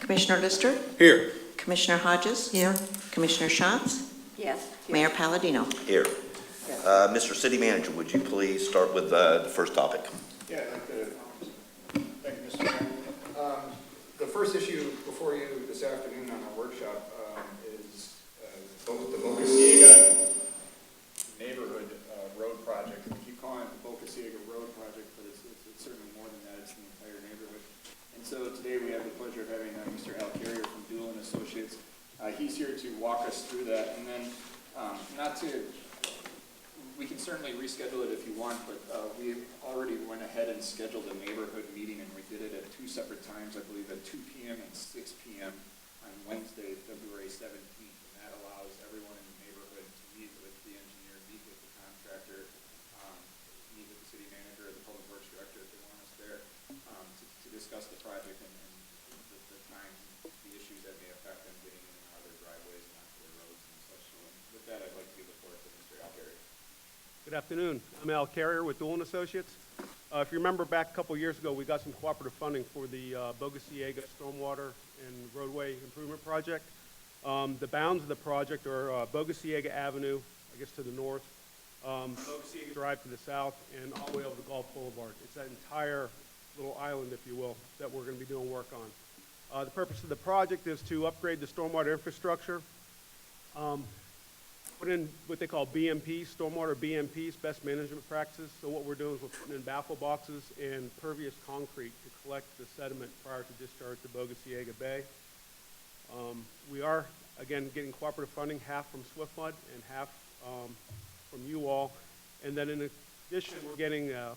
Commissioner Lister? Here. Commissioner Hodges? Here. Commissioner Schatz? Yes. Mayor Palladino? Here. Mr. City Manager, would you please start with the first topic? Yeah, I'd like to, thank you, Mr. Mayor. The first issue before you this afternoon on our workshop is the BOC neighborhood road project. We keep calling it the BOC Road Project, but it's certainly more than that. It's the entire neighborhood. And so today we have the pleasure of having Mr. Al Carrier from Doolin Associates. He's here to walk us through that, and then we can certainly reschedule it if you want, but we already went ahead and scheduled a neighborhood meeting, and we did it at 2 separate times, I believe at 2 p.m. and 6 p.m. on Wednesday, February 17th, and that allows everyone in the neighborhood to meet with the engineer, meet with the contractor, meet with the city manager or the public works director if they want us there, to discuss the project and the times and the issues that may affect them getting in and out of their driveways and onto their roads and such. So with that, I'd like to give the floor to Mr. Al Carrier. Good afternoon. I'm Al Carrier with Doolin Associates. If you remember back a couple years ago, we got some cooperative funding for the Boca Stormwater and Roadway Improvement Project. The bounds of the project are Boca Avenue, I guess to the north, Boca Drive to the south, and all the way over to Gulf Boulevard. It's that entire little island, if you will, that we're going to be doing work on. The purpose of the project is to upgrade the stormwater infrastructure, put in what they call BMPs, stormwater BMPs, best management practices. So what we're doing is we're putting in baffle boxes and pervious concrete to collect the sediment prior to discharge to Boca Bay. We are, again, getting cooperative funding, half from SwiftMud and half from you all. And then in addition, we're getting a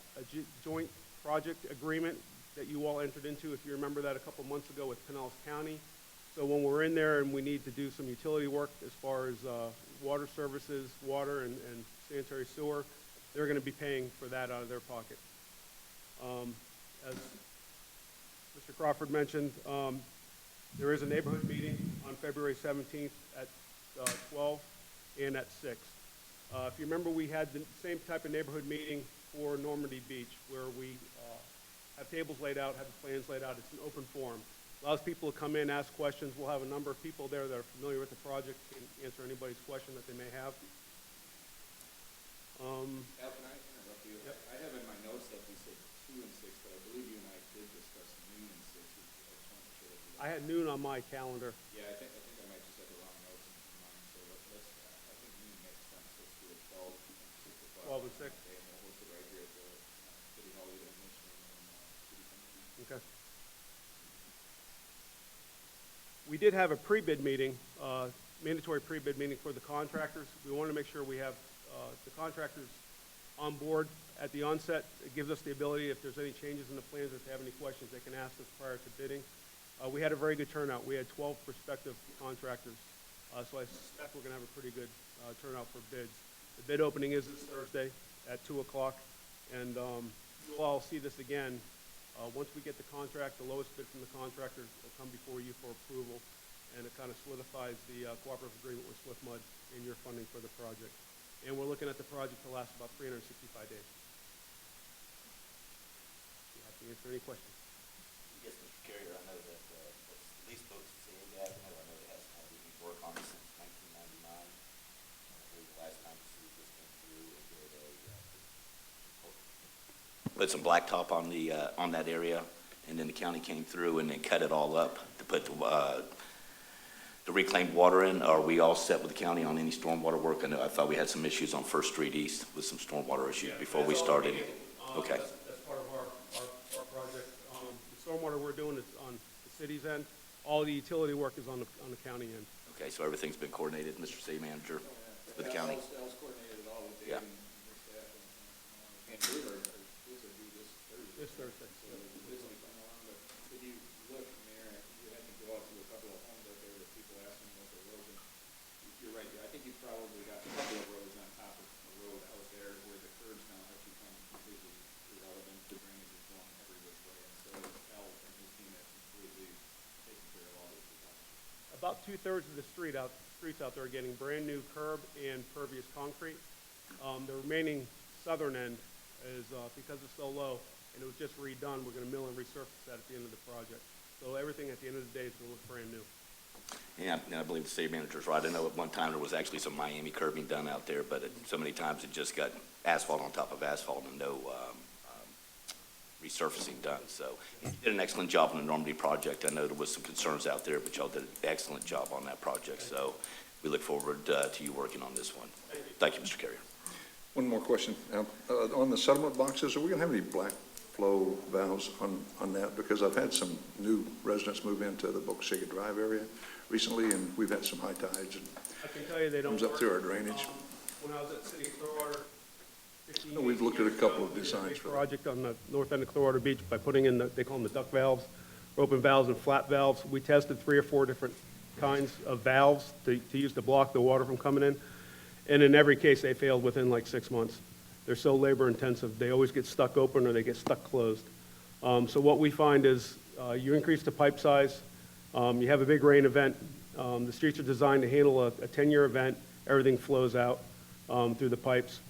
joint project agreement that you all entered into, if you remember that, a couple months ago with Pinellas County. So when we're in there and we need to do some utility work as far as water services, water and sanitary sewer, they're going to be paying for that out of their pocket. As Mr. Crawford mentioned, there is a neighborhood meeting on February 17th at 12 and at 6. If you remember, we had the same type of neighborhood meeting for Normandy Beach, where we have tables laid out, have the plans laid out. It's an open forum. Allows people to come in, ask questions. We'll have a number of people there that are familiar with the project and answer anybody's question that they may have. Al, can I interrupt you? Yep. I have in my notes that we said 2 and 6, but I believe you and I did discuss noon and 6. I just want to make sure that I had noon on my calendar. Yeah, I think I might just have the wrong notes in mine. So let's I think noon makes sense. Let's do it 12 and 6 o'clock. 12 and 6. And we'll host it right here at the City Hall, either in Richmond or in City Center. Okay. We did have a pre-bid meeting, mandatory pre-bid meeting for the contractors. We want to make sure we have the contractors on board at the onset. It gives us the ability, if there's any changes in the plans or if they have any questions, they can ask us prior to bidding. We had a very good turnout. We had 12 prospective contractors, so I suspect we're going to have a pretty good turnout for bids. The bid opening is this Thursday at 2 o'clock, and you'll all see this again. Once we get the contract, the lowest bid from the contractors will come before you for approval, and it kind of solidifies the cooperative agreement with SwiftMud and your funding for the project. And we're looking at the project to last about 365 days. You have to answer any questions. Yes, Mr. Carrier, I know that it's at least Boca Avenue. I know it has had work on it since 1999. I believe the last time the city just came through and did put some blacktop on that area, and then the county came through and they cut it all up to put the reclaimed water in. Are we all set with the county on any stormwater work? I thought we had some issues on First Street East with some stormwater issues before we started. Okay. That's part of our project. The stormwater we're doing is on the city's end. All the utility work is on the county end. Okay, so everything's been coordinated, Mr. City Manager, with the county? Al's coordinated it all with Dave and their staff. And bids are due this Thursday. This Thursday. So the bids will be coming along, but if you look, Mayor, you had to go out to a couple of homes out there with people asking about the roads. And you're right, I think you've probably got a couple of roads on top of the road out there where the curbs now have become completely irrelevant. The drainage is going every which way. And so Al and his team have completely taken care of all those precautions. About 2/3 of the streets out there are getting brand new curb and pervious concrete. The remaining southern end is because it's so low and it was just redone. We're going to mill and resurface that at the end of the project. So everything at the end of the day is going to look brand new. And I believe the city manager's right. I know at one time there was actually some Miami curbing done out there, but so many times it just got asphalt on top of asphalt and no resurfacing done. So you did an excellent job on the Normandy project. I know there was some concerns out there, but y'all did an excellent job on that project. So we look forward to you working on this one. Thank you, Mr. Carrier. One more question. On the settlement boxes, are we going to have any black flow valves on that? Because I've had some new residents move into the BOC Drive area recently, and we've had some high tides, and I can tell you they don't comes up work. through our drainage. When I was at City of Clearwater, 15, No, we've looked at a 18 couple years of ago, we did a designs big for that. project on the north end of Clearwater Beach by putting in they call them the duck valves, open valves and flat valves. We tested 3 or 4 different kinds of valves to use to block the water from coming in. And in every case, they failed within like 6 months. They're so labor intensive. They always get stuck open or they get stuck closed. So what we find is you increase the pipe size, you have a big rain event. The streets are designed to handle a 10-year event. Everything flows out through the pipes.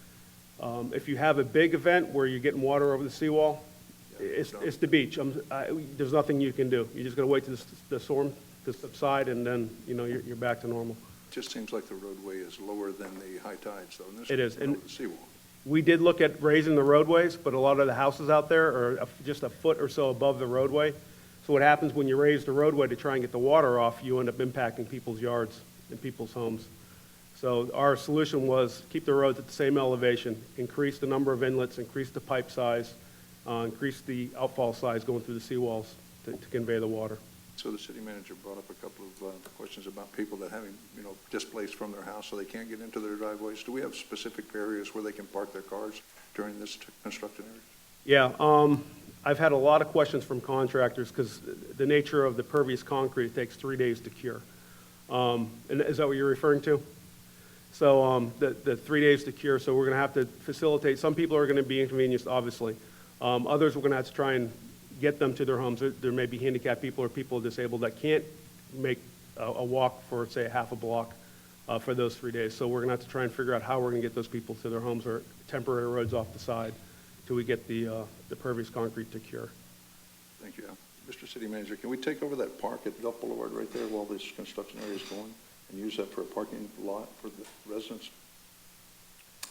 If you have a big event where you're getting water over the seawall, it's the beach. There's nothing you can do. You just got to wait till the storm to subside, and then you're back to normal. Just seems like the roadway is lower than the high tides, though. It is, and over the seawall. we did look at raising the roadways, but a lot of the houses out there are just a foot or so above the roadway. So what happens when you raise the roadway to try and get the water off, you end up impacting people's yards and people's homes. So our solution was keep the roads at the same elevation, increase the number of inlets, increase the pipe size, increase the outfall size going through the seawalls to convey the water. So the city manager brought up a couple of questions about people that having, displaced from their house so they can't get into their driveways. Do we have specific areas where they can park their cars during this construction area? Yeah, I've had a lot of questions from contractors because the nature of the pervious concrete takes 3 days to cure. And is that what you're referring to? So the 3 days to cure, so we're going to have to facilitate. Some people are going to be inconvenienced, obviously. Others, we're going to have to try and get them to their homes. There may be handicapped people or people disabled that can't make a walk for, say, a half a block for those 3 days. So we're going to have to try and figure out how we're going to get those people to their homes or temporary roads off the side till we get the pervious concrete to cure. Thank you, Al. Mr. City Manager, can we take over that park at Gulf Boulevard right there while this construction area is going and use that for a parking lot for the residents?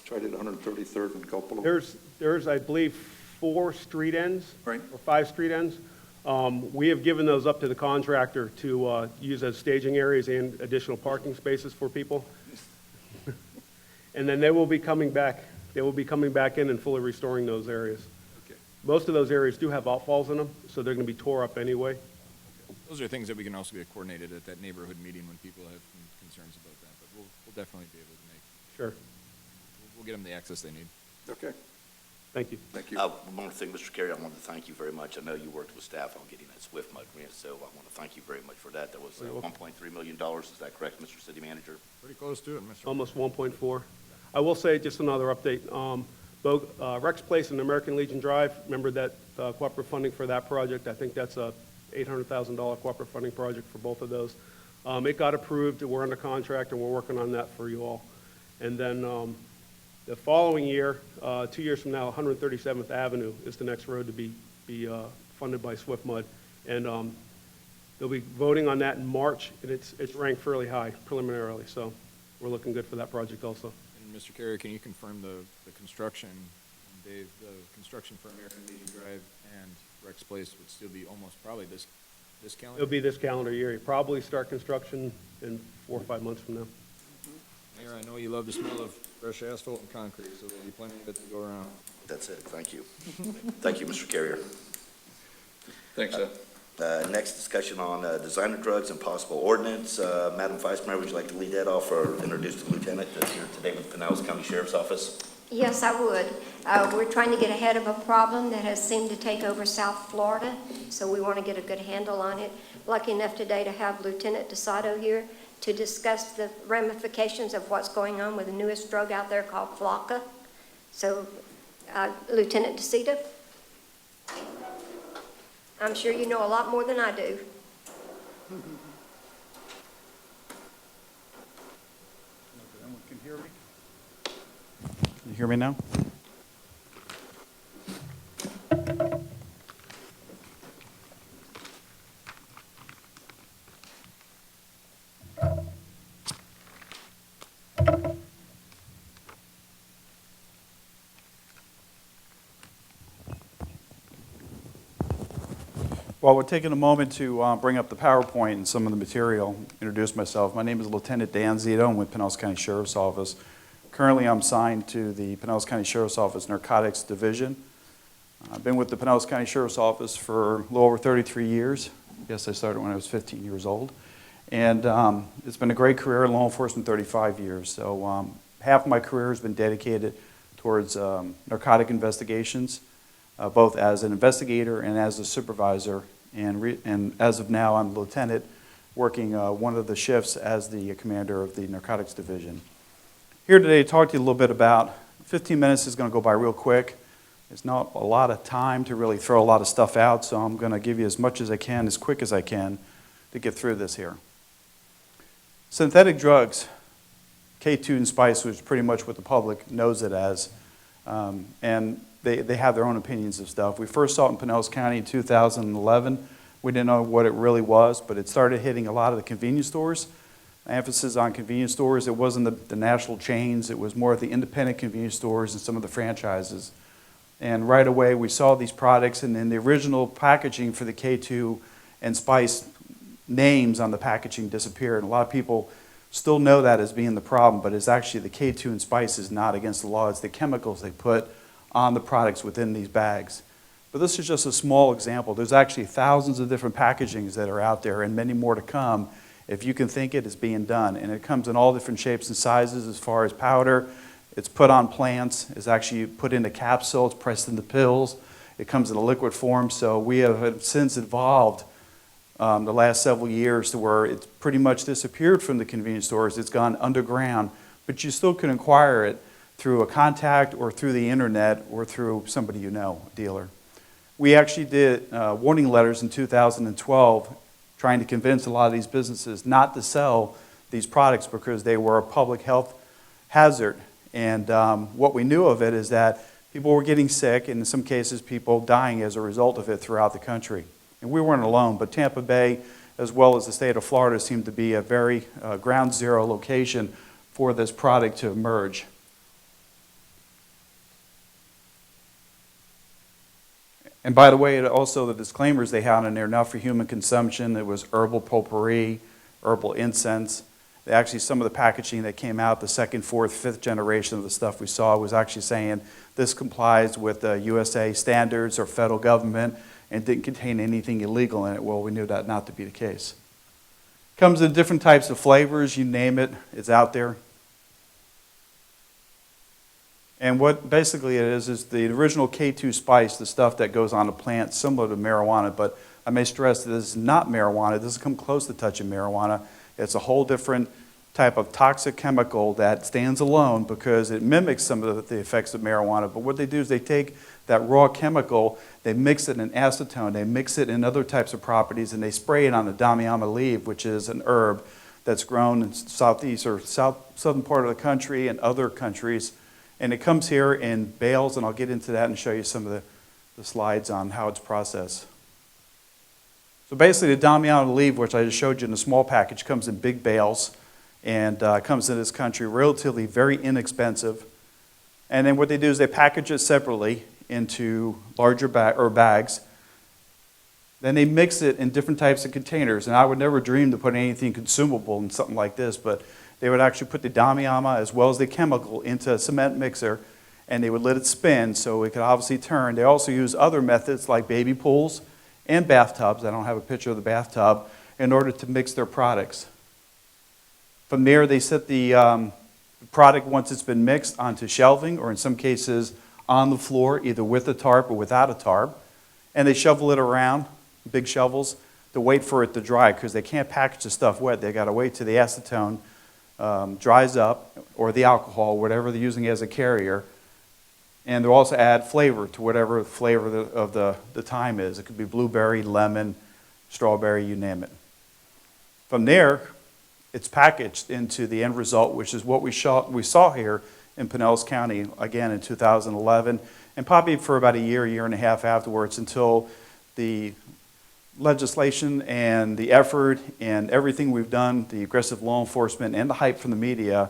Tried it at 133rd and Gulf Boulevard. There's, I believe, 4 street ends. Right. Or 5 street ends. We have given those up to the contractor to use as staging areas and additional parking spaces for people. And then they will be coming back. They will be coming back in and fully restoring those areas. Okay. Most of those areas do have outfalls in them, so they're going to be tore up anyway. Those are things that we can also get coordinated at that neighborhood meeting when people have concerns about that, but we'll definitely be able to Sure. we'll get them the access they need. Okay, Thank you. thank you. One more thing, Mr. Carey, I wanted to thank you very much. I know you worked with staff on getting that Swift mud grant, so I want to thank you very much for that. That was You're welcome. $1.3 million. Is that correct, Mr. City Manager? Pretty close to it, Mr. Almost 1.4. I will say, just another update, Rex Place and American Legion Drive, remember that cooperative funding for that project? I think that's a $800,000 cooperative funding project for both of those. It got approved, we're under contract, and we're working on that for you all. And then the following year, 2 years from now, 137th Avenue is the next road to be funded by Swift Mud. And they'll be voting on that in March, and it's ranked fairly high preliminarily, so we're looking good for that project also. And Mr. Carrier, can you confirm the construction, Dave, the construction for American Legion Drive and Rex Place would still be almost probably this calendar? It'll be this calendar year. You probably start construction in 4 or 5 months from now. Mayor, I know you love the smell of fresh asphalt and concrete, so there'll be plenty of it to go around. That's it. Thank you. Thank you, Mr. Carrier. Thanks, Al. Next, discussion on designer drugs and possible ordinance. Madam Vice Mayor, would you like to lead that off or introduce the lieutenant that's here today with the Pinellas County Sheriff's Office? Yes, I would. We're trying to get ahead of a problem that has seemed to take over South Florida, so we want to get a good handle on it. Lucky enough today to have Lieutenant DeSato here to discuss the ramifications of what's going on with the newest drug out there called Flocka. So, Lieutenant DeSato, I'm sure you know a lot more than I do. Can you hear me now? Well, we're taking a moment to bring up the PowerPoint and some of the material, introduce myself. My name is Lieutenant Dan Zito. I'm with Pinellas County Sheriff's Office. Currently, I'm assigned to the Pinellas County Sheriff's Office Narcotics Division. I've been with the Pinellas County Sheriff's Office for a little over 33 years. I guess I started when I was 15 years old. And it's been a great career in law enforcement, 35 years. So half of my career has been dedicated towards narcotic investigations, both as an investigator and as a supervisor. And as of now, I'm a lieutenant working one of the shifts as the commander of the Narcotics Division. Here today to talk to you a little bit about, 15 minutes is going to go by real quick. It's not a lot of time to really throw a lot of stuff out, so I'm going to give you as much as I can, as quick as I can, to get through this here. Synthetic drugs, K2 and spice, which is pretty much what the public knows it as, and they have their own opinions of stuff. We first saw it in Pinellas County in 2011. We didn't know what it really was, but it started hitting a lot of the convenience stores. Emphasis on convenience stores. It wasn't the national chains. It was more of the independent convenience stores and some of the franchises. And right away, we saw these products, and then the original packaging for the K2 and spice names on the packaging disappeared. And a lot of people still know that as being the problem, but it's actually the K2 and spice is not against the law. It's the chemicals they put on the products within these bags. But this is just a small example. There's actually thousands of different packagings that are out there and many more to come. If you can think it, it's being done. And it comes in all different shapes and sizes as far as powder. It's put on plants. It's actually put into capsules, pressed into pills. It comes in a liquid form. So we have since evolved the last several years to where it's pretty much disappeared from the convenience stores. It's gone underground. But you still can acquire it through a contact or through the internet or through somebody you know, a dealer. We actually did warning letters in 2012 trying to convince a lot of these businesses not to sell these products because they were a public health hazard. And what we knew of it is that people were getting sick, and in some cases people dying as a result of it throughout the country. And we weren't alone, but Tampa Bay, as well as the state of Florida, seemed to be a very ground zero location for this product to emerge. And by the way, also the disclaimers they had in there, not for human consumption. It was herbal potpourri, herbal incense. Actually, some of the packaging that came out, the second, fourth, fifth generation of the stuff we saw was actually saying this complies with USA standards or federal government and didn't contain anything illegal in it. Well, we knew that not to be the case. Comes in different types of flavors, you name it, it's out there. And what basically it is the original K2 spice, the stuff that goes on a plant similar to marijuana, but I may stress that this is not marijuana. It doesn't come close to touching marijuana. It's a whole different type of toxic chemical that stands alone because it mimics some of the effects of marijuana. But what they do is they take that raw chemical, they mix it in acetone, they mix it in other types of properties, and they spray it on the damiana leaf, which is an herb that's grown in southeast or southern part of the country and other countries. And it comes here in bales, and I'll get into that and show you some of the slides on how it's processed. So basically, the damiana leaf, which I just showed you in a small package, comes in big bales and comes in this country relatively very inexpensive. And then what they do is they package it separately into larger bags. Then they mix it in different types of containers. And I would never dream to put anything consumable in something like this, but they would actually put the damiana as well as the chemical into a cement mixer, and they would let it spin so it could obviously turn. They also use other methods like baby pools and bathtubs, I don't have a picture of the bathtub, in order to mix their products. From there, they set the product, once it's been mixed, onto shelving, or in some cases on the floor, either with a tarp or without a tarp, and they shovel it around, big shovels, to wait for it to dry, because they can't package the stuff wet. They got to wait till the acetone dries up, or the alcohol, whatever they're using as a carrier. And they'll also add flavor to whatever flavor of the time is. It could be blueberry, lemon, strawberry, you name it. From there, it's packaged into the end result, which is what we saw here in Pinellas County, again in 2011, and probably for about a year and a half afterwards, until the legislation and the effort and everything we've done, the aggressive law enforcement and the hype from the media,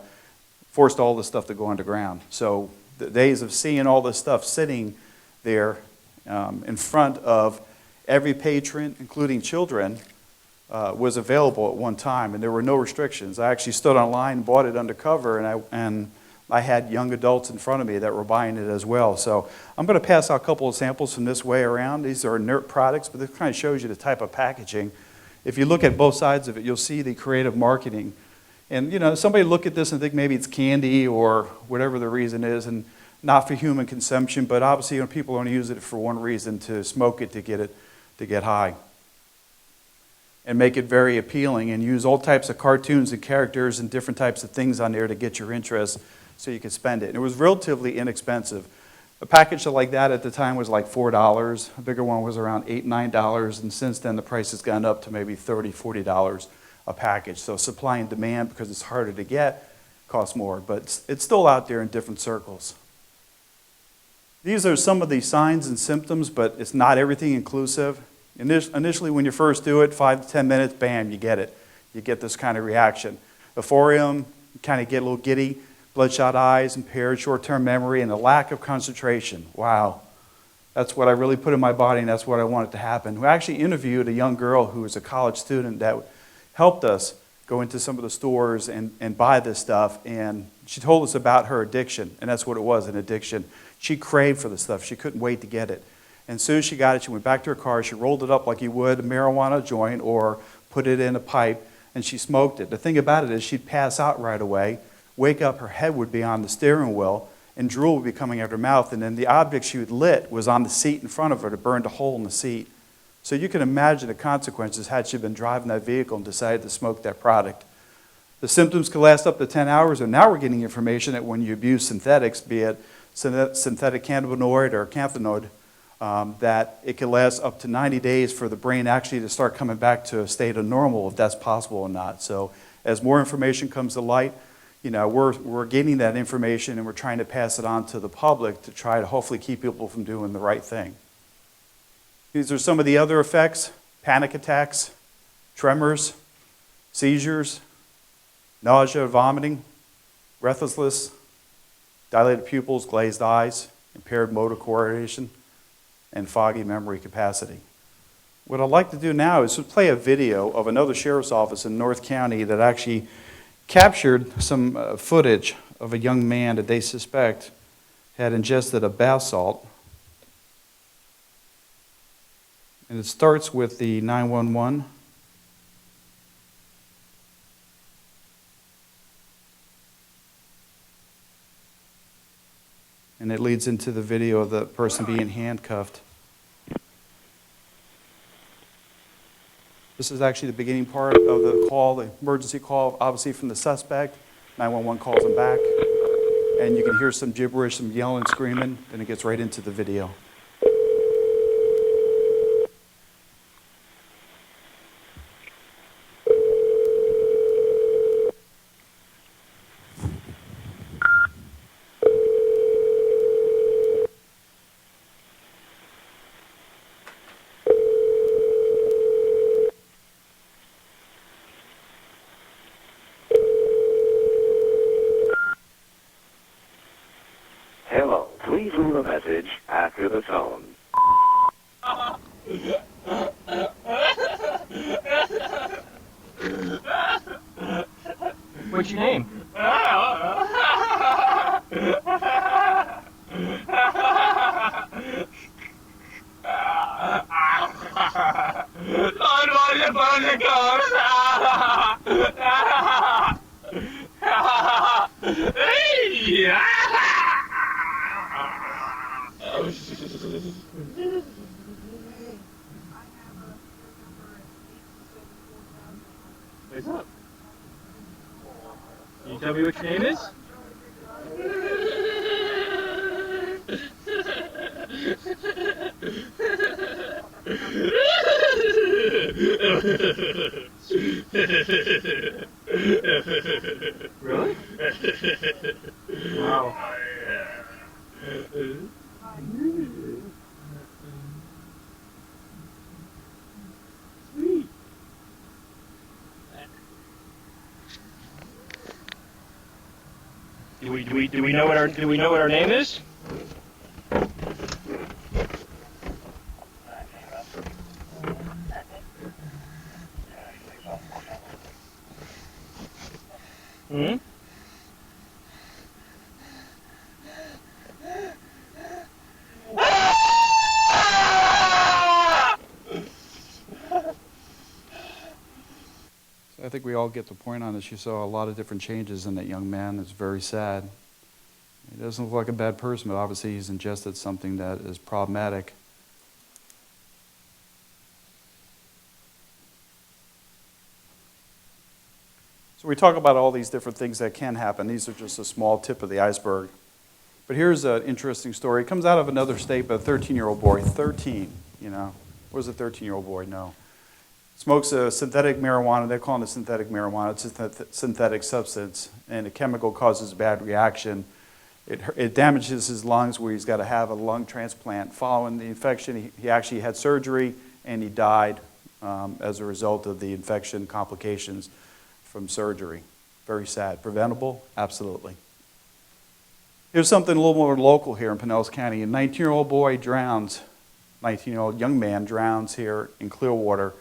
forced all this stuff to go underground. So the days of seeing all this stuff sitting there in front of every patron, including children, was available at one time, and there were no restrictions. I actually stood online and bought it undercover, and I had young adults in front of me that were buying it as well. So I'm going to pass out a couple of samples from this way around. These are inert products, but this kind of shows you the type of packaging. If you look at both sides of it, you'll see the creative marketing. And, you know, somebody look at this and think maybe it's candy or whatever the reason is, and not for human consumption, but obviously, you know, people only use it for one reason, to smoke it, to get high. And make it very appealing, and use all types of cartoons and characters and different types of things on there to get your interest so you could spend it. And it was relatively inexpensive. A package like that at the time was like $4. A bigger one was around $8, $9, and since then the price has gone up to maybe $30, $40 a package. So supply and demand, because it's harder to get, costs more, but it's still out there in different circles. These are some of the signs and symptoms, but it's not everything inclusive. Initially, when you first do it, 5 to 10 minutes, bam, you get it. You get this kind of reaction. Euphorium, you kind of get a little giddy, bloodshot eyes, impaired short-term memory, and a lack of concentration. Wow. That's what I really put in my body, and that's what I wanted to happen. We actually interviewed a young girl who was a college student that helped us go into some of the stores and buy this stuff, and she told us about her addiction, and that's what it was, an addiction. She craved for the stuff. She couldn't wait to get it. And as soon as she got it, she went back to her car, she rolled it up like you would a marijuana joint or put it in a pipe, and she smoked it. The thing about it is she'd pass out right away, wake up, her head would be on the steering wheel, and drool would be coming out of her mouth, and then the object she would lit was on the seat in front of her. It burned a hole in the seat. So you can imagine the consequences had she been driving that vehicle and decided to smoke that product. The symptoms could last up to 10 hours, and now we're getting information that when you abuse synthetics, be it synthetic cannabinoid or canthanide, that it can last up to 90 days for the brain actually to start coming back to a state of normal, if that's possible or not. So as more information comes to light, you know, we're getting that information, and we're trying to pass it on to the public to try to hopefully keep people from doing the right thing. These are some of the other effects: panic attacks, tremors, seizures, nausea, vomiting, breathlessness, dilated pupils, glazed eyes, impaired motor coordination, and foggy memory capacity. What I'd like to do now is to play a video of another sheriff's office in North County that actually captured some footage of a young man that they suspect had ingested a bath salt. And it starts with the 911. And it leads into the video of the person being handcuffed. This is actually the beginning part of the call, the emergency call, obviously from the suspect. 911 calls him back. And you can hear some gibberish, some yelling, screaming, and it gets right into the video. Hello, please leave a message after the tone. What's your name? What's up? Can you tell me what your name is? Really? Wow. Sweet. Do we know what our name is? Hmm? So I think we all get the point on this. You saw a lot of different changes in that young man. It's very sad. He doesn't look like a bad person, but obviously he's ingested something that is problematic. So we talk about all these different things that can happen. These are just a small tip of the iceberg. But here's an interesting story. It comes out of another state, but a 13-year-old boy, 13, what does a 13-year-old boy know? Smokes a synthetic marijuana. They call it a synthetic marijuana. It's a synthetic substance, and a chemical causes a bad reaction. It damages his lungs, where he's got to have a lung transplant. Following the infection, he actually had surgery, and he died as a result of the infection complications from surgery. Very sad. Preventable? Absolutely. Here's something a little more local here in Pinellas County. A 19-year-old boy drowns, 19-year-old young man drowns here in Clearwater.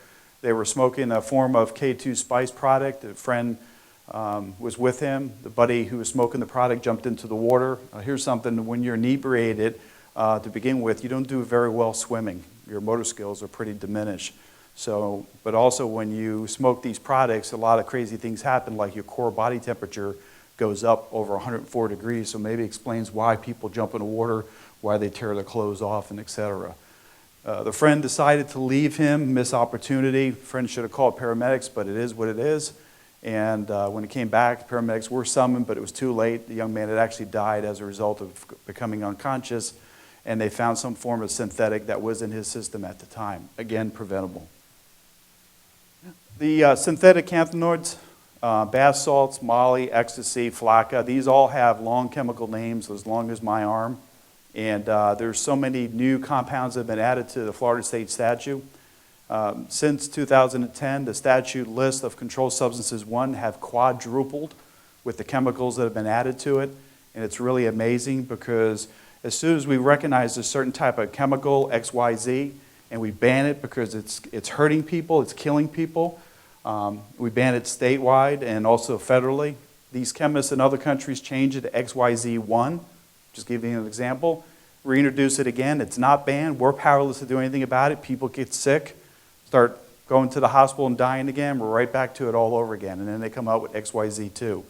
They were smoking a form of K2 spice product. A friend was with him. The buddy who was smoking the product jumped into the water. Here's something: when you're inebriated, to begin with, you don't do very well swimming. Your motor skills are pretty diminished. So, but also when you smoke these products, a lot of crazy things happen, like your core body temperature goes up over 104 degrees. So maybe explains why people jump in the water, why they tear their clothes off, and etc. The friend decided to leave him, miss opportunity. Friend should have called paramedics, but it is what it is. And when he came back, paramedics were summoned, but it was too late. The young man had actually died as a result of becoming unconscious, and they found some form of synthetic that was in his system at the time. Again, preventable. The synthetic cannabinoids, bath salts, Molly, ecstasy, flakka, these all have long chemical names as long as my arm. And there's so many new compounds that have been added to the Florida State statute. Since 2010, the statute list of controlled substances, have quadrupled with the chemicals that have been added to it. And it's really amazing, because as soon as we recognize a certain type of chemical, XYZ, and we ban it because it's hurting people, it's killing people, we ban it statewide and also federally. These chemists in other countries change it to XYZ1. Just giving you an example. Reintroduce it again. It's not banned. We're powerless to do anything about it. People get sick, start going to the hospital and dying again. We're right back to it all over again. And then they come out with XYZ2.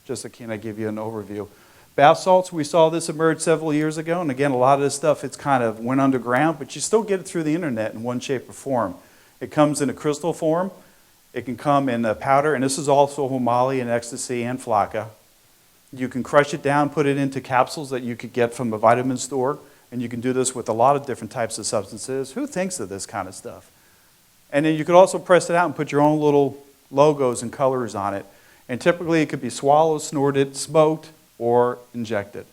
Just to kind of give you an overview. Bath salts, we saw this emerge several years ago. And again, a lot of this stuff, it's kind of went underground, but you still get it through the internet in one shape or form. It comes in a crystal form. It can come in a powder. And this is also Molly and ecstasy and flakka. You can crush it down, put it into capsules that you could get from a vitamin store, and you can do this with a lot of different types of substances. Who thinks of this kind of stuff? And then you could also press it out and put your own little logos and colors on it. And typically it could be swallowed, snorted, smoked, or injected.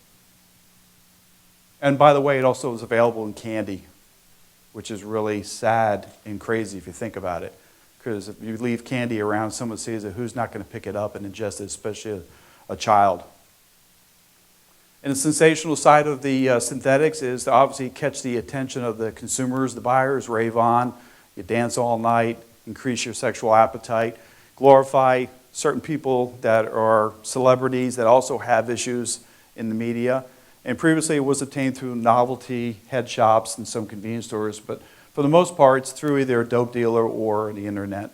And by the way, it also is available in candy, which is really sad and crazy if you think about it. Because if you leave candy around, someone sees it, who's not going to pick it up and ingest it, especially a child. And the sensational side of the synthetics is to obviously catch the attention of the consumers, the buyers, rave on, you dance all night, increase your sexual appetite, glorify certain people that are celebrities that also have issues in the media. And previously it was obtained through novelty head shops and some convenience stores, but for the most part it's through either a dope dealer or the internet.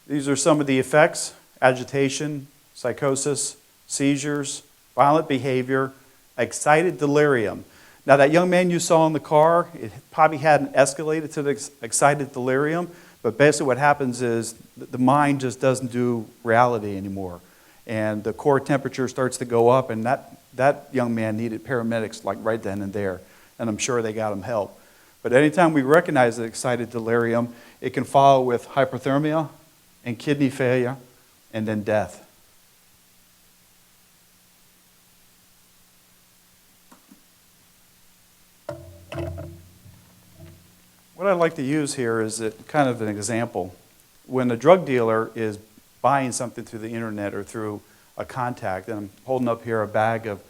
These are some of the effects: agitation, psychosis, seizures, violent behavior, excited delirium. Now that young man you saw in the car, it probably hadn't escalated to the excited delirium, but basically what happens is the mind just doesn't do reality anymore. And the core temperature starts to go up, and that young man needed paramedics like right then and there, and I'm sure they got him help. But anytime we recognize the excited delirium, it can follow with hypothermia and kidney failure and then death. What I'd like to use here is kind of an example. When a drug dealer is buying something through the internet or through a contact, and I'm holding up here a bag of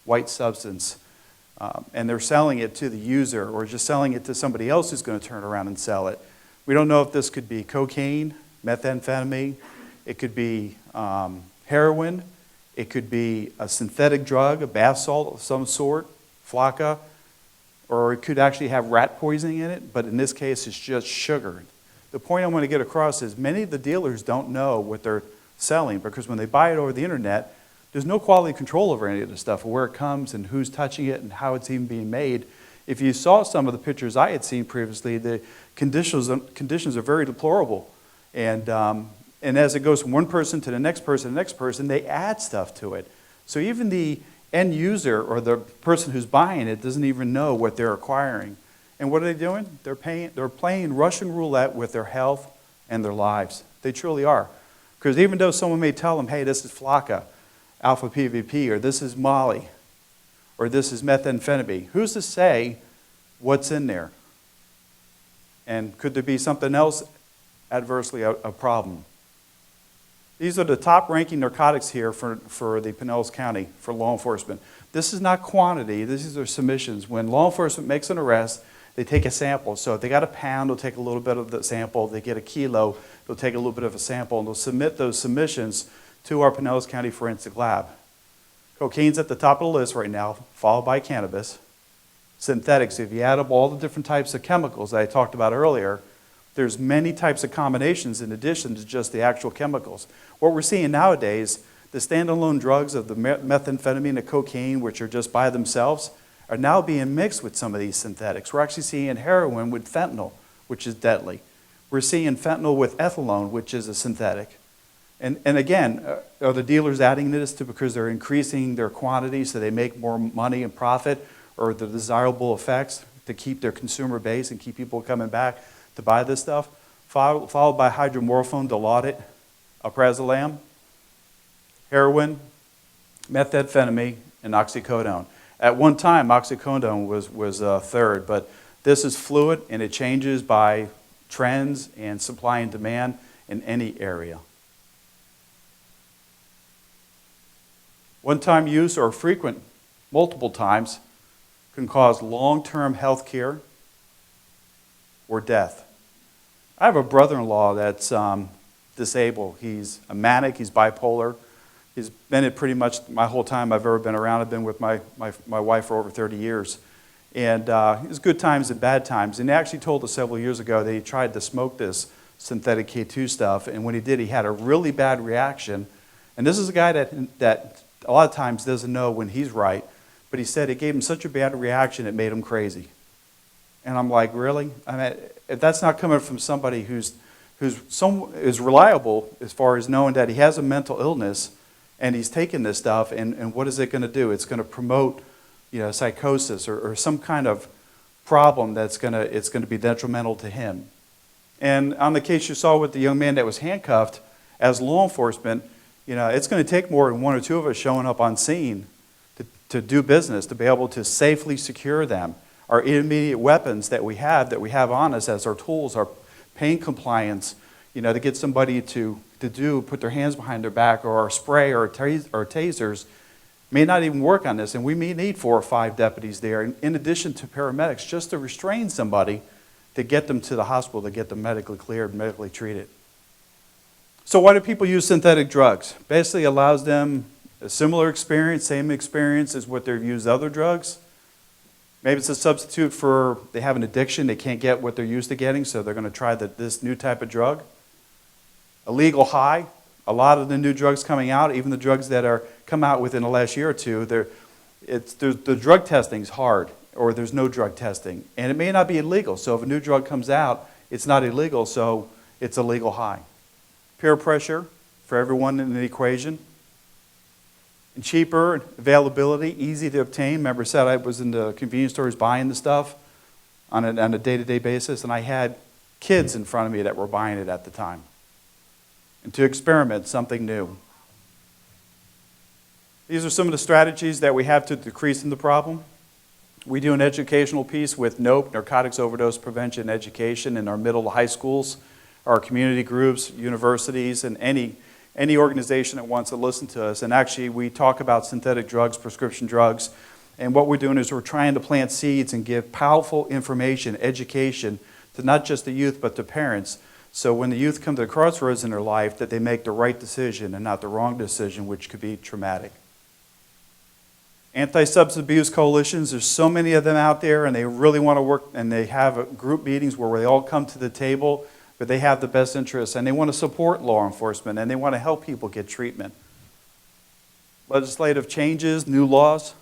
white substance, and they're selling it to the user or just selling it to somebody else who's going to turn around and sell it. We don't know if this could be cocaine, methamphetamine. it could be heroin, it could be a synthetic drug, a bath salt of some sort, flocka, or it could actually have rat poisoning in it, but in this case it's just sugar. The point I want to get across is many of the dealers don't know what they're selling because when they buy it over the internet, there's no quality control over any of the stuff, or where it comes and who's touching it and how it's even being made. If you saw some of the pictures I had seen previously, the conditions are very deplorable. And as it goes from one person to the next person, they add stuff to it. So even the end user or the person who's buying it doesn't even know what they're acquiring. And what are they doing? They're playing Russian roulette with their health and their lives. They truly are. Because even though someone may tell them, hey, this is flocka, alpha PVP, or this is Molly, or this is methamphetamine, who's to say what's in there? And could there be something else adversely a problem? These are the top-ranking narcotics here for the Pinellas County for law enforcement. This is not quantity. These are submissions. When law enforcement makes an arrest, they take a sample. So if they got a pound, they'll take a little bit of the sample. If they get a kilo, they'll take a little bit of a sample, and they'll submit those submissions to our Pinellas County Forensic Lab. Cocaine's at the top of the list right now, followed by cannabis. Synthetics, if you add up all the different types of chemicals that I talked about earlier, there's many types of combinations in addition to just the actual chemicals. What we're seeing nowadays, the standalone drugs of the methamphetamine and cocaine, which are just by themselves, are now being mixed with some of these synthetics. We're actually seeing heroin with fentanyl, which is deadly. We're seeing fentanyl with ethylone, which is a synthetic. And again, are the dealers adding this because they're increasing their quantity so they make more money and profit, or the desirable effects to keep their consumer base and keep people coming back to buy this stuff? Followed by hydromorphone, Dilaudid, alprazolam, heroin, methamphetamine, and oxycodone. At one time, oxycodone was third, but this is fluid and it changes by trends and supply and demand in any area. One-time use or frequent multiple times can cause long-term health care or death. I have a brother-in-law that's disabled. He's a manic, he's bipolar. He's been it pretty much my whole time I've ever been around. I've been with my wife for over 30 years. And it was good times and bad times. And he actually told us several years ago that he tried to smoke this synthetic K2 stuff. And when he did, he had a really bad reaction. And this is a guy that a lot of times doesn't know when he's right. But he said it gave him such a bad reaction, it made him crazy. And I'm like, really? I mean, if that's not coming from somebody who's reliable as far as knowing that he has a mental illness and he's taking this stuff, and what is it going to do? It's going to promote, psychosis or some kind of problem it's going to be detrimental to him. And on the case you saw with the young man that was handcuffed, as law enforcement, it's going to take more than one or two of us showing up on scene to do business, to be able to safely secure them. Our intermediate weapons that we have on us as our tools, our pain compliance, to get somebody to put their hands behind their back, or our spray or tasers may not even work on this. And we may need 4 or 5 deputies there, in addition to paramedics, just to restrain somebody to get them to the hospital, to get them medically cleared, medically treated. So why do people use synthetic drugs? Basically allows them a similar experience, same experience as what they've used other drugs. Maybe it's a substitute for they have an addiction, they can't get what they're used to getting, so they're going to try this new type of drug. A legal high. A lot of the new drugs coming out, even the drugs that are come out within the last year or two, the drug testing is hard, or there's no drug testing. And it may not be illegal, so if a new drug comes out, it's not illegal, so it's a legal high. Peer pressure for everyone in the equation. And cheaper, availability, easy to obtain. Remember I said I was in the convenience stores buying the stuff on a day-to-day basis, and I had kids in front of me that were buying it at the time. And to experiment something new. These are some of the strategies that we have to decrease in the problem. We do an educational piece with NOPE, Narcotics Overdose Prevention Education, in our middle to high schools, our community groups, universities, and any organization that wants to listen to us. And actually, we talk about synthetic drugs, prescription drugs, and what we're doing is we're trying to plant seeds and give powerful information, education, to not just the youth, but to parents, So when the youth come to the crossroads in their life, that they make the right decision and not the wrong decision, which could be traumatic. Anti-substance abuse coalitions, there's so many of them out there, and they really want to work, and they have group meetings where they all come to the table, but they have the best interests, and they want to support law enforcement, and they want to help people get treatment. Legislative changes, new laws.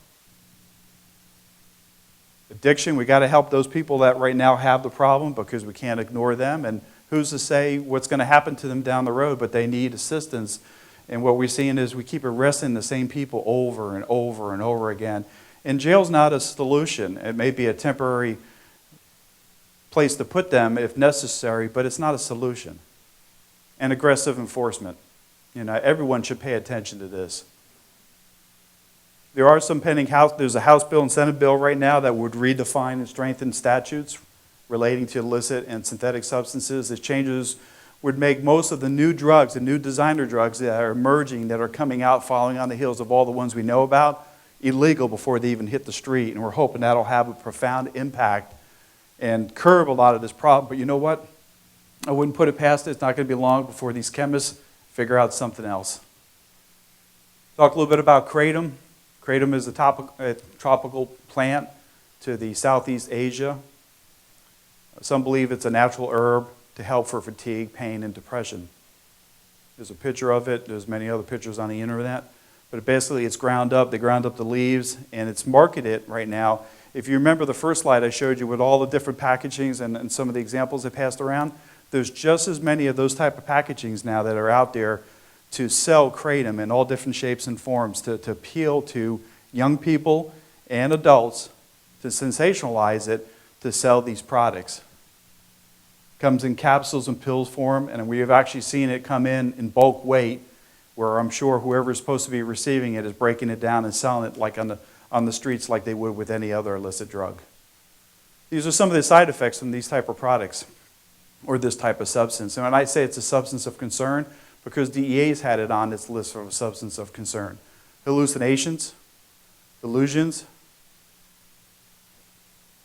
Addiction, we got to help those people that right now have the problem because we can't ignore them, and who's to say what's going to happen to them down the road, but they need assistance. And what we're seeing is we keep arresting the same people over and over and over again. And jail's not a solution. It may be a temporary place to put them if necessary, but it's not a solution. And aggressive enforcement. You know, everyone should pay attention to this. There are some pending there's a House bill and Senate bill right now that would redefine and strengthen statutes relating to illicit and synthetic substances. The changes would make most of the new drugs, the new designer drugs that are emerging, that are coming out following on the heels of all the ones we know about, illegal before they even hit the street. And we're hoping that'll have a profound impact and curb a lot of this problem. But you know what? I wouldn't put it past it. It's not going to be long before these chemists figure out something else. Talk a little bit about kratom. Kratom is a tropical plant to the Southeast Asia. Some believe it's a natural herb to help for fatigue, pain, and depression. There's a picture of it. There's many other pictures on the internet. But basically, it's ground up. They ground up the leaves, and it's marketed right now. If you remember the first slide I showed you with all the different packagings and some of the examples I passed around, there's just as many of those type of packagings now that are out there to sell kratom in all different shapes and forms to appeal to young people and adults, to sensationalize it, to sell these products. Comes in capsules and pills form, and we have actually seen it come in bulk weight, where I'm sure whoever is supposed to be receiving it is breaking it down and selling it like on the streets like they would with any other illicit drug. These are some of the side effects from these type of products or this type of substance. And when I say it's a substance of concern, because DEA's had it on its list of substance of concern. Hallucinations, delusions,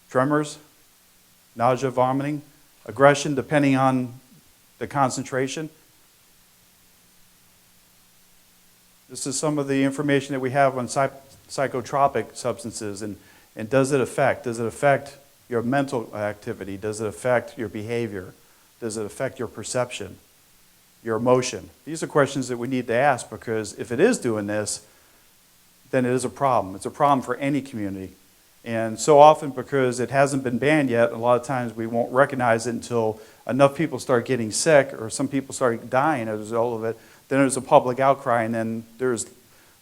tremors, nausea, vomiting, aggression, depending on the concentration. This is some of the information that we have on psychotropic substances, and does it affect? Does it affect your mental activity? Does it affect your behavior? Does it affect your perception, your emotion? These are questions that we need to ask, because if it is doing this, then it is a problem. It's a problem for any community. And so often, because it hasn't been banned yet, a lot of times we won't recognize it until enough people start getting sick or some people start dying as a result of it. Then there's a public outcry, and then there's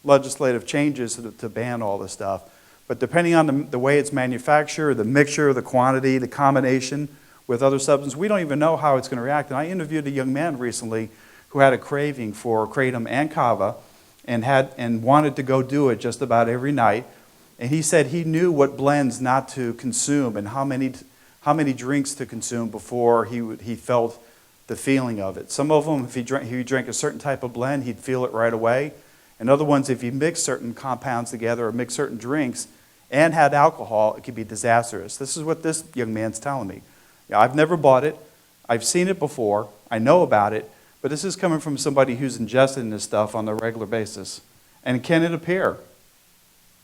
legislative changes to ban all this stuff. But depending on the way it's manufactured, the mixture, the quantity, the combination with other substances, we don't even know how it's going to react. And I interviewed a young man recently who had a craving for kratom and kava and wanted to go do it just about every night. And he said he knew what blends not to consume and how many drinks to consume before he felt the feeling of it. Some of them, if he drank a certain type of blend, he'd feel it right away. And other ones, if you mix certain compounds together or mix certain drinks and had alcohol, it could be disastrous. This is what this young man's telling me. I've never bought it. I've seen it before. I know about it. But this is coming from somebody who's ingesting this stuff on a regular basis. And can it impair?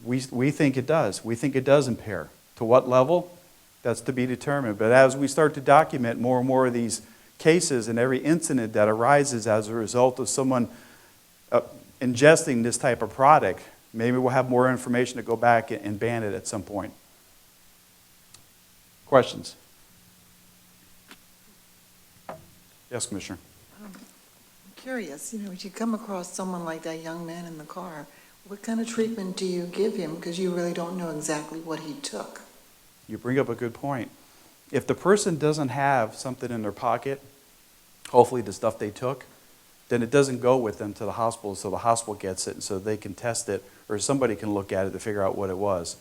We think it does. We think it does impair. To what level? That's to be determined. But as we start to document more and more of these cases and every incident that arises as a result of someone ingesting this type of product, maybe we'll have more information to go back and ban it at some point. Questions? Yes, Commissioner. I'm curious, as you come across someone like that young man in the car, what kind of treatment do you give him? Because you really don't know exactly what he took. You bring up a good point. If the person doesn't have something in their pocket, hopefully the stuff they took, then it doesn't go with them to the hospital, so the hospital gets it and so they can test it, or somebody can look at it to figure out what it was.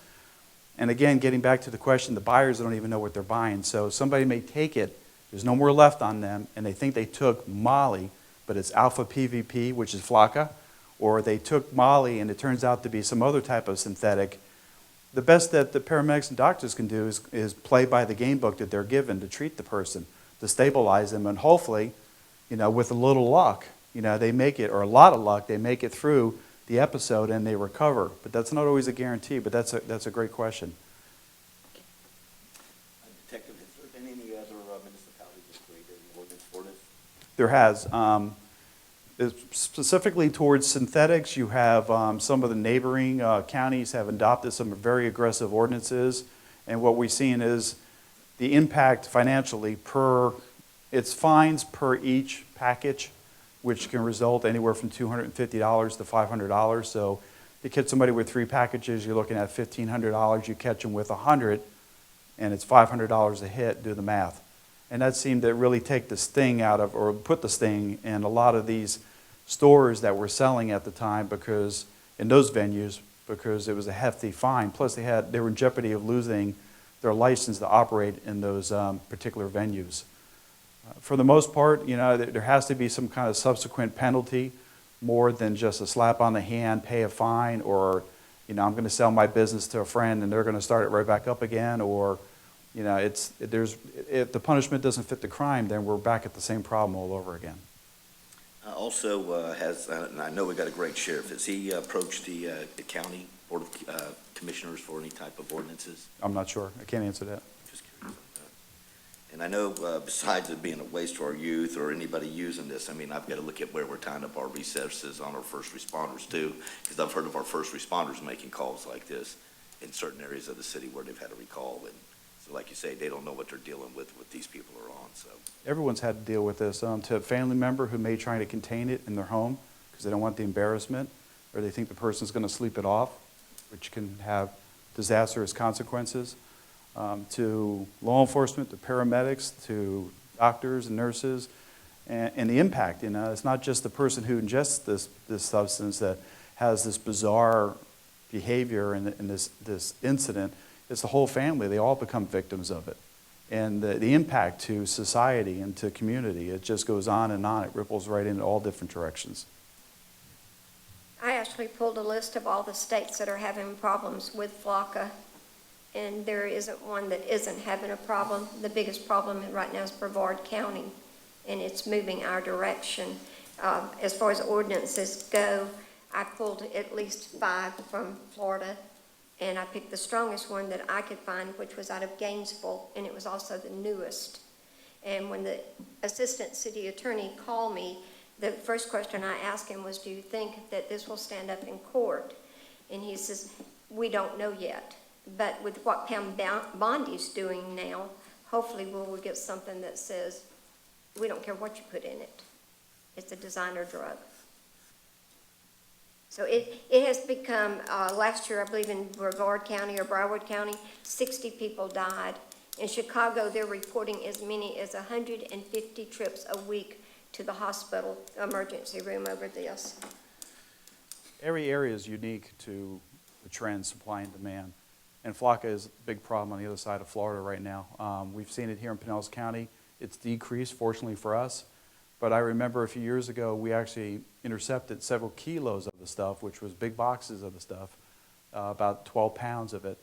And again, getting back to the question, the buyers don't even know what they're buying. So somebody may take it, there's no more left on them, and they think they took Molly, but it's alpha PVP, which is Flocka, or they took Molly and it turns out to be some other type of synthetic. The best that the paramedics and doctors can do is play by the game book that they're given to treat the person, to stabilize them, and hopefully, with a little luck, they make it, or a lot of luck, they make it through the episode and they recover. But that's not always a guarantee, but that's a great question. Detective, has there been any other municipalities that created an ordinance for this? There has. Specifically towards synthetics, you have some of the neighboring counties have adopted some very aggressive ordinances, and what we've seen is the impact financially it's fines per each package, which can result anywhere from $250 to $500. So you catch somebody with 3 packages, you're looking at $1,500. You catch them with 100, and it's $500 a hit. Do the math. And that seemed to really take the sting out of, or put the sting in a lot of these stores that were selling at the time, because in those venues, because it was a hefty fine. Plus they were in jeopardy of losing their license to operate in those particular venues. For the most part, there has to be some kind of subsequent penalty, more than just a slap on the hand, pay a fine, or I'm going to sell my business to a friend and they're going to start it right back up again, or if the punishment doesn't fit the crime, then we're back at the same problem all over again. Also, and I know we got a great sheriff, has he approached the county board of commissioners for any type of ordinances? I'm not sure. I can't answer that. Just curious about that. And I know, besides it being a waste to our youth or anybody using this, I've got to look at where we're tying up our resources on our first responders too, because I've heard of our first responders making calls like this in certain areas of the city where they've had a recall. And so like you say, they don't know what they're dealing with, what these people are on. So Everyone's had to deal with this. To a family member who may try to contain it in their home because they don't want the embarrassment, or they think the person's going to sleep it off, which can have disastrous consequences, to law enforcement, to paramedics, to doctors and nurses, and the impact. It's not just the person who ingests this substance that has this bizarre behavior and this incident. It's the whole family. They all become victims of it. And the impact to society and to community, it just goes on and on. It ripples right into all different directions. I actually pulled a list of all the states that are having problems with flocka, and there isn't one that isn't having a problem. The biggest problem right now is Brevard County, and it's moving our direction. As far as ordinances go, I pulled at least 5 from Florida, and I picked the strongest one that I could find, which was out of Gainesville, and it was also the newest. And when the assistant city attorney called me, the first question I asked him was, do you think that this will stand up in court? And he says, we don't know yet. But with what Pam Bondi's doing now, hopefully we'll get something that says, we don't care what you put in it. It's a designer drug. So it has become, last year, I believe in Brevard County or Broward County, 60 people died. In Chicago, they're reporting as many as 150 trips a week to the hospital emergency room over this. Every area is unique to the trend, supply and demand. And flocka is a big problem on the other side of Florida right now. We've seen it here in Pinellas County. It's decreased, fortunately for us. But I remember a few years ago, we actually intercepted several kilos of the stuff, which was big boxes of the stuff, about 12 pounds of it.